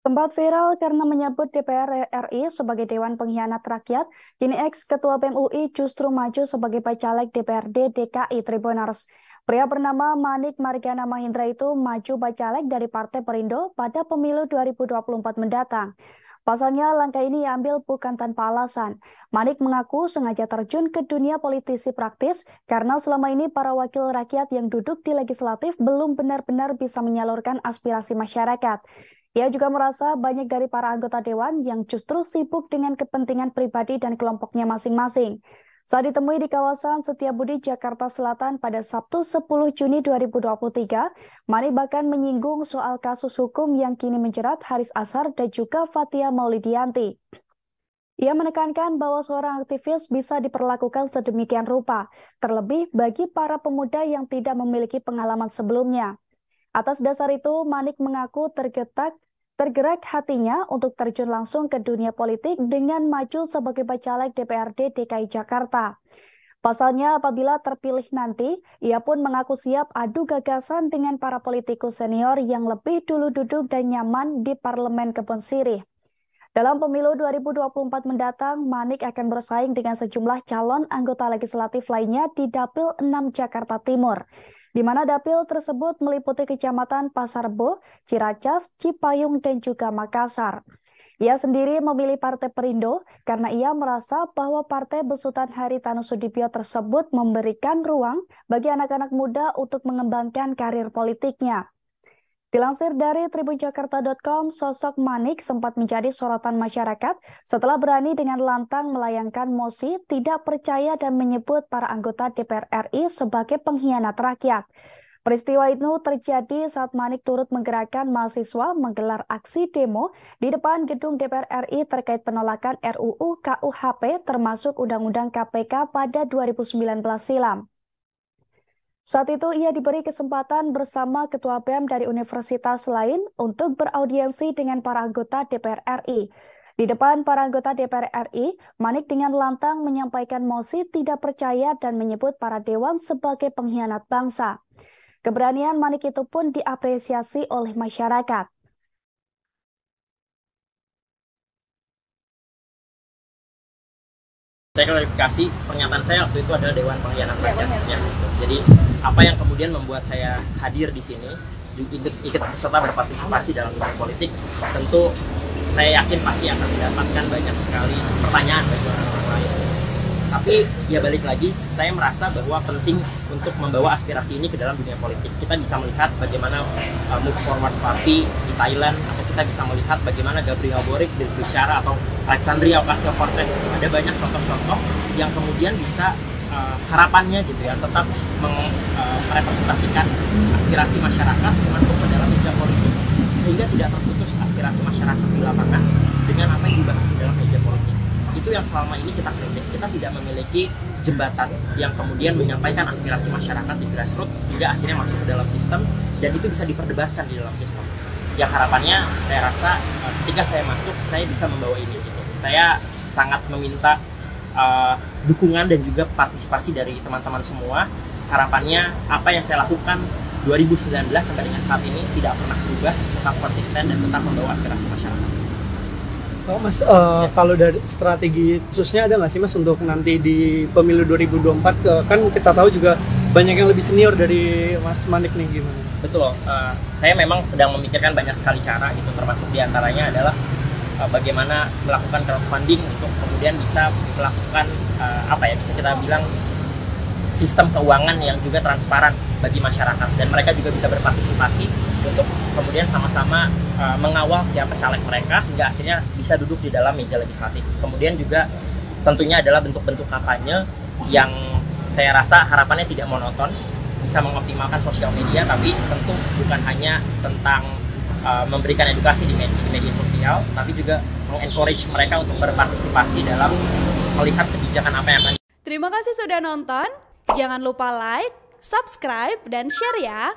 Sempat viral karena menyebut DPR RI sebagai Dewan Pengkhianat Rakyat, kini ex-Ketua BEM UI justru maju sebagai Bacalek DPRD DKI Tribuners. Pria bernama Manik Margana Mahindra itu maju Bacalek dari Partai Perindo pada pemilu 2024 mendatang. Pasalnya, langkah ini diambil bukan tanpa alasan. Manik mengaku sengaja terjun ke dunia politisi praktis karena selama ini para wakil rakyat yang duduk di legislatif belum benar-benar bisa menyalurkan aspirasi masyarakat. Ia juga merasa banyak dari para anggota dewan yang justru sibuk dengan kepentingan pribadi dan kelompoknya masing-masing. Saat ditemui di kawasan Setiabudi, Jakarta Selatan pada Sabtu 10 Juni 2023, Mani bahkan menyinggung soal kasus hukum yang kini menjerat Haris Azhar dan juga Fathia Maulidiyanti. Ia menekankan bahwa seorang aktivis bisa diperlakukan sedemikian rupa, terlebih bagi para pemuda yang tidak memiliki pengalaman sebelumnya. Atas dasar itu, Manik mengaku tergerak hatinya untuk terjun langsung ke dunia politik dengan maju sebagai Bacalek DPRD DKI Jakarta. Pasalnya, apabila terpilih nanti, ia pun mengaku siap adu gagasan dengan para politikus senior yang lebih dulu duduk dan nyaman di Parlemen Kebon Sirih. Dalam pemilu 2024 mendatang, Manik akan bersaing dengan sejumlah calon anggota legislatif lainnya di Dapil 6 Jakarta Timur, di mana dapil tersebut meliputi Kecamatan Pasar Rebo, Ciracas, Cipayung, dan juga Makassar. Ia sendiri memilih Partai Perindo karena ia merasa bahwa Partai Besutan Haritanu Sudibyo tersebut memberikan ruang bagi anak-anak muda untuk mengembangkan karir politiknya. Dilansir dari tribunjakarta.com, sosok Manik sempat menjadi sorotan masyarakat setelah berani dengan lantang melayangkan mosi tidak percaya dan menyebut para anggota DPR RI sebagai pengkhianat rakyat. Peristiwa itu terjadi saat Manik turut menggerakkan mahasiswa menggelar aksi demo di depan gedung DPR RI terkait penolakan RUU KUHP termasuk Undang-Undang KPK pada 2019 silam. Saat itu ia diberi kesempatan bersama Ketua BEM dari universitas lain untuk beraudiensi dengan para anggota DPR RI. Di depan para anggota DPR RI, Manik dengan lantang menyampaikan mosi tidak percaya dan menyebut para dewan sebagai pengkhianat bangsa. Keberanian Manik itu pun diapresiasi oleh masyarakat. Saya klarifikasi, pernyataan saya waktu itu adalah Dewan Pengkhianat Rakyat. Ya. Jadi apa yang kemudian membuat saya hadir di sini, ikut serta berpartisipasi dalam dunia politik, tentu saya yakin pasti akan mendapatkan banyak sekali pertanyaan dari orang lain. Tapi ya balik lagi, saya merasa bahwa penting untuk membawa aspirasi ini ke dalam dunia politik. Kita bisa melihat bagaimana Move Forward Party di Thailand, atau kita bisa melihat bagaimana Gabriel Boric berbicara, atau Alexandria Ocasio-Cortez. Ada banyak contoh-contoh yang kemudian bisa harapannya gitu ya, tetap merepresentasikan aspirasi masyarakat masuk ke dalam meja politik, sehingga tidak terputus aspirasi masyarakat di lapangan dengan apa yang dibahas di dalam meja politik. Itu yang selama ini kita kritik. Kita tidak memiliki jembatan yang kemudian menyampaikan aspirasi masyarakat di grassroots hingga akhirnya masuk ke dalam sistem, dan itu bisa diperdebatkan di dalam sistem. Yang harapannya saya rasa ketika saya masuk, saya bisa membawa ini gitu. Saya sangat meminta dukungan dan juga partisipasi dari teman-teman semua. Harapannya apa yang saya lakukan 2019 sampai dengan saat ini tidak pernah berubah, tetap konsisten dan tetap membawa aspirasi masyarakat. Oh, Mas, kalau dari strategi khususnya ada nggak sih Mas untuk nanti di pemilu 2024? Kan kita tahu juga banyak yang lebih senior dari Mas Manik nih, gimana? Betul, saya memang sedang memikirkan banyak sekali cara gitu, termasuk diantaranya adalah bagaimana melakukan crowdfunding untuk kemudian bisa melakukan bisa kita bilang sistem keuangan yang juga transparan bagi masyarakat, dan mereka juga bisa berpartisipasi untuk kemudian sama-sama mengawal siapa caleg mereka hingga akhirnya bisa duduk di dalam meja legislatif. Kemudian juga tentunya adalah bentuk-bentuk kampanye yang saya rasa harapannya tidak monoton, bisa mengoptimalkan sosial media, tapi tentu bukan hanya tentang memberikan edukasi di media sosial, tapi juga mengencourage mereka untuk berpartisipasi dalam melihat kebijakan apa yang akan. Terima kasih sudah nonton. Jangan lupa like, subscribe, dan share ya.